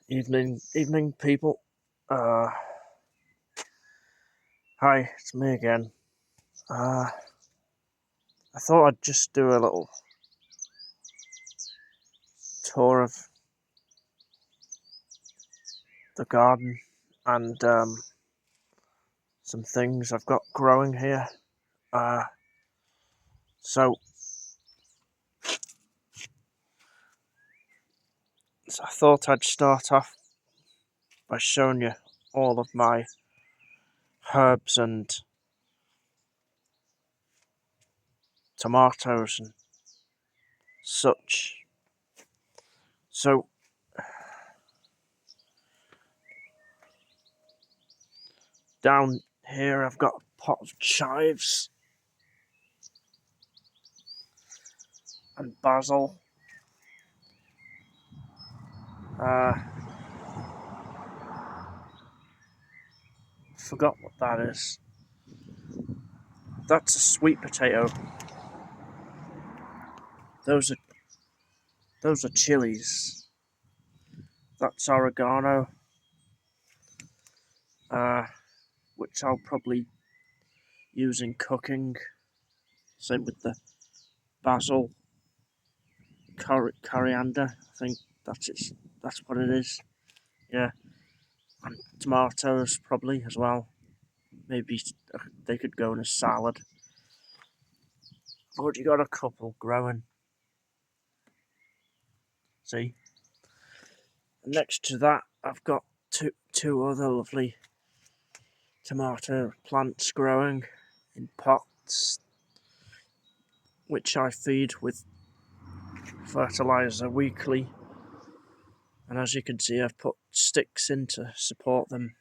Evening, people. Uh, Hi, it's me again. I thought I'd just do a little tour of the garden and some things I've got growing here. Uh, so, so I thought I'd start off by showing you all of my herbs and tomatoes and such. So, down here I've got a pot of chives and basil. Uh, Forgot what that is. That's a sweet potato. Those are those are chilies. That's oregano, uh, which I'll probably use in cooking. Same with the basil, coriander. I think that's it. That's what it is. Yeah, and tomatoes probably as well. Maybe they could go in a salad. I've already got a couple growing. See, and next to that, I've got two other lovely tomato plants growing in pots, which I feed with fertilizer weekly. And as you can see, I've put sticks in to support them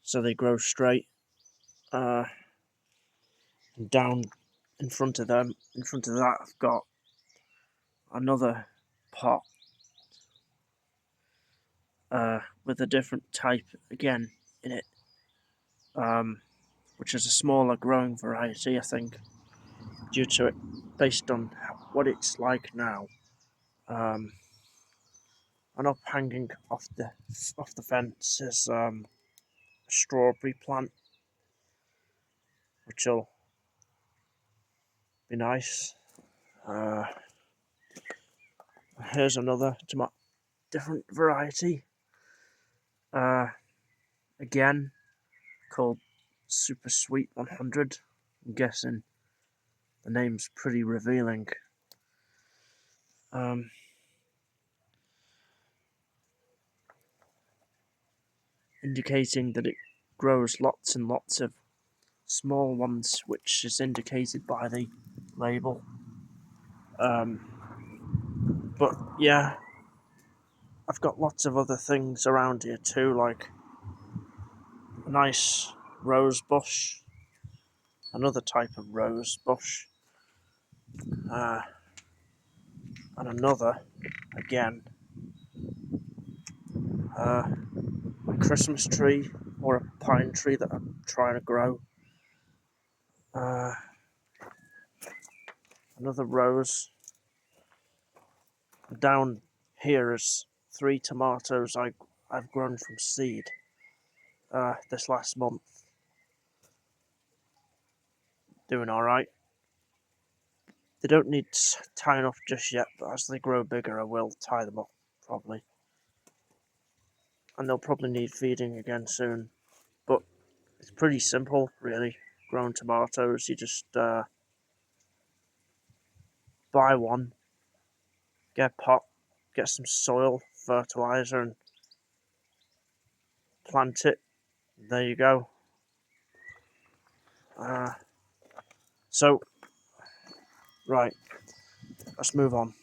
so they grow straight. And down in front of them, in front of that, I've got another pot with a different type again in it, which is a smaller growing variety, I think, due to it based on what it's like now. Um, and up hanging off the fence is a strawberry plant, which will be nice. Uh, Here's another different variety. Uh, Again, called Super Sweet 100. I'm guessing the name's pretty revealing. Um, Indicating that it grows lots and lots of small ones, which is indicated by the label. But yeah, I've got lots of other things around here too, like a nice rose bush, another type of rose bush, uh, and another again, uh, a Christmas tree or a pine tree that I'm trying to grow. Uh, Another rose. Down here is three tomatoes I've grown from seed this last month. Doing alright. They don't need tying off just yet, but as they grow bigger, I will tie them up probably. And they'll probably need feeding again soon. But it's pretty simple, really. Growing tomatoes, you just buy one, get a pot, get some soil, fertilizer, and plant it. There you go. Uh, so, right, let's move on.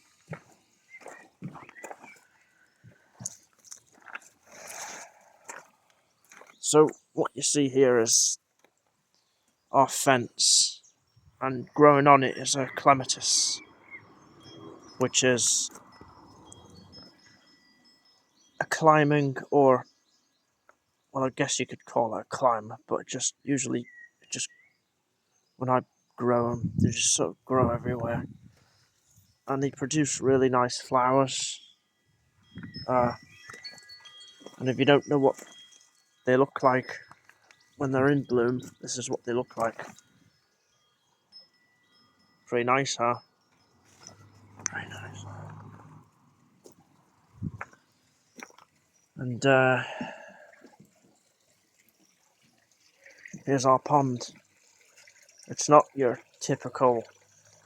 So, what you see here is our fence, and growing on it is a clematis, which is a climbing, or, well, I guess you could call it a climber, but it just when I grow them, they just sort of grow everywhere, and they produce really nice flowers. And if you don't know what they look like when they're in bloom, this is what they look like. Pretty nice, huh? Very nice. And here's our pond. It's not your typical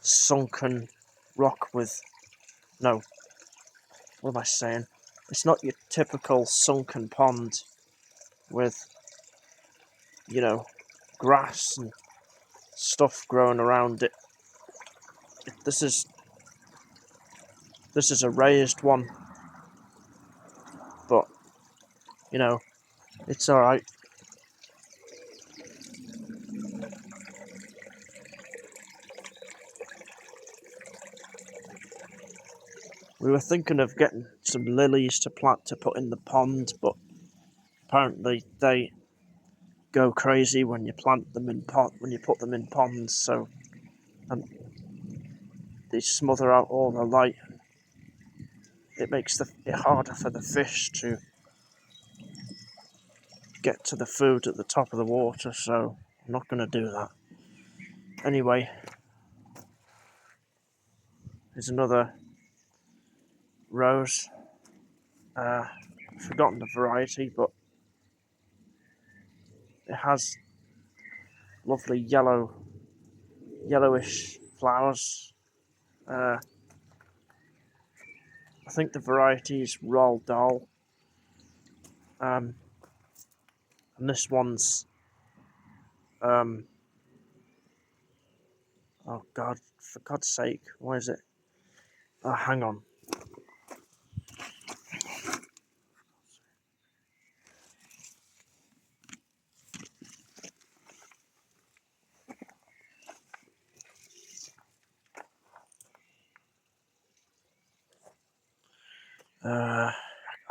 sunken rock with... No, what am I saying? It's not your typical sunken pond with, you know, grass and stuff growing around it. This is a raised one, but you know, it's all right. We were thinking of getting some lilies to plant to put in the pond, but apparently they go crazy when you plant them in when you put them in ponds. So, and they smother out all the light. It makes it harder for the fish to get to the food at the top of the water. So I'm not going to do that. Anyway, here's another rose. I've forgotten the variety, but it has lovely yellowish flowers. I think the variety is Roald Dahl. And this one's oh God, for God's sake, where is it? Oh, hang on.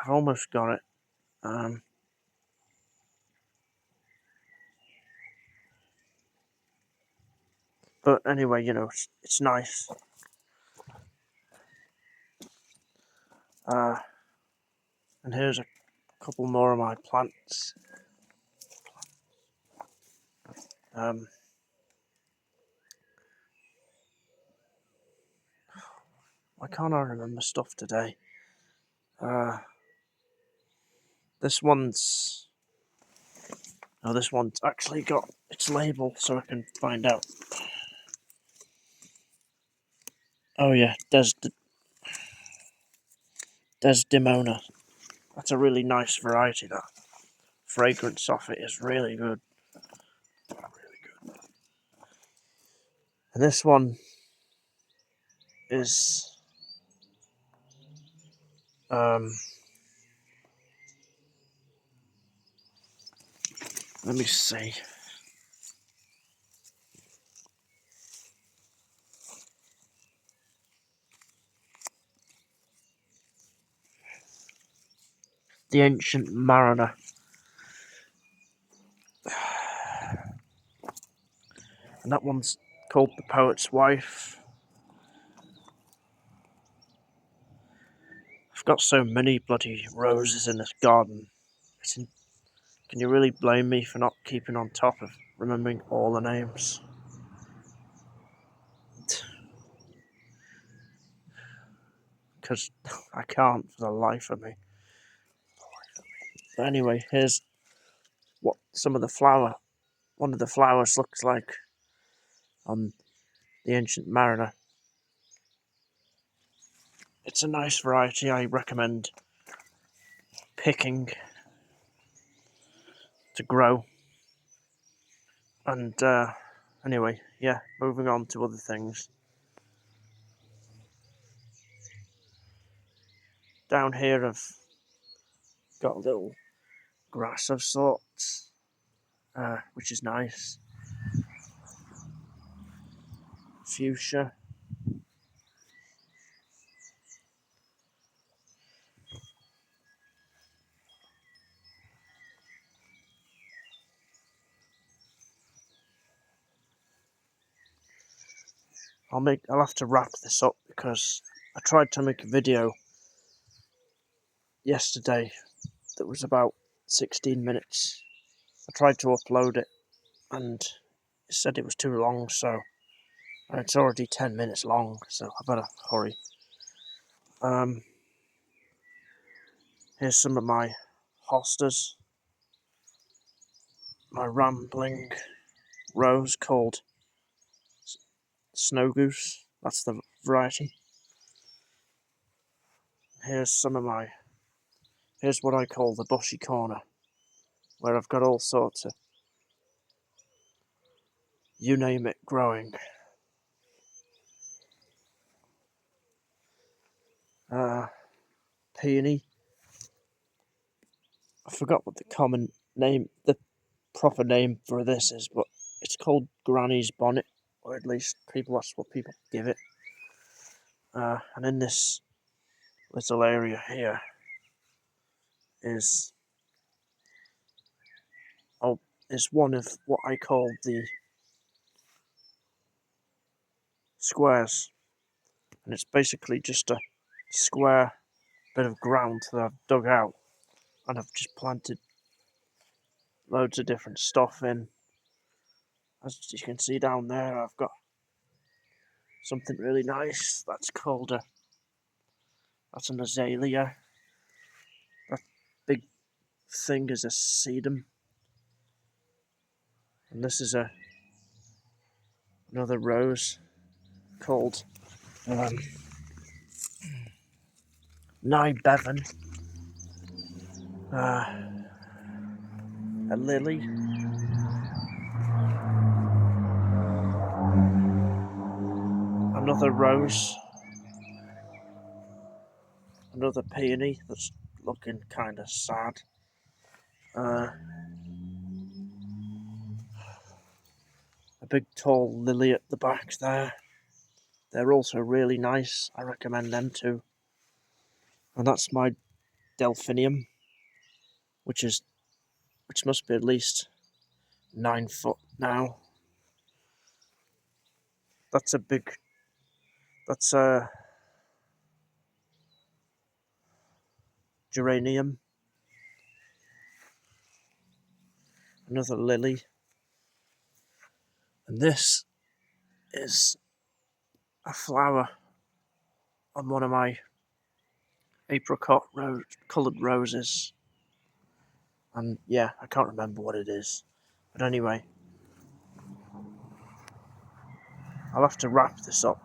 I've almost got it. But anyway, you know, it's nice. And here's a couple more of my plants. Why can't I remember stuff today? This one's... Oh, this one's actually got its label so I can find out. Oh yeah, Desdemona. That's a really nice variety, that. Fragrance off it is really good. Really good. And this one is... let me see. The Ancient Mariner. And that one's called The Poet's Wife. I've got so many bloody roses in this garden. Can you really blame me for not keeping on top of remembering all the names? Because I can't for the life of me. But anyway, here's what one of the flowers looks like on the Ancient Mariner. It's a nice variety. I recommend picking to grow. And anyway, yeah, moving on to other things. Down here I've got a little grass of sorts, which is nice. Fuchsia. I'll have to wrap this up because I tried to make a video yesterday that was about 16 minutes. I tried to upload it and it said it was too long, so it's already 10 minutes long, so I better hurry. Here's some of my hostas. My rambling rose called Snow Goose. That's the variety. Here's what I call the bushy corner, where I've got all sorts of, you name it, growing. Peony. I forgot what the proper name for this is, but it's called Granny's Bonnet, or at least that's what people give it. And in this little area here is one of what I call the squares, and it's basically just a square bit of ground that I've dug out, and I've just planted loads of different stuff in. As you can see down there, I've got something really nice. That's an azalea. That big thing is a sedum, and this is another rose called Nye Bevan. A lily. Another rose. Another peony that's looking kind of sad. A big tall lily at the back there. They're also really nice. I recommend them too. And that's my delphinium, which must be at least 9 foot now. That's a geranium. Another lily. And this is a flower on one of my apricot coloured roses. And yeah, I can't remember what it is. But anyway, I'll have to wrap this up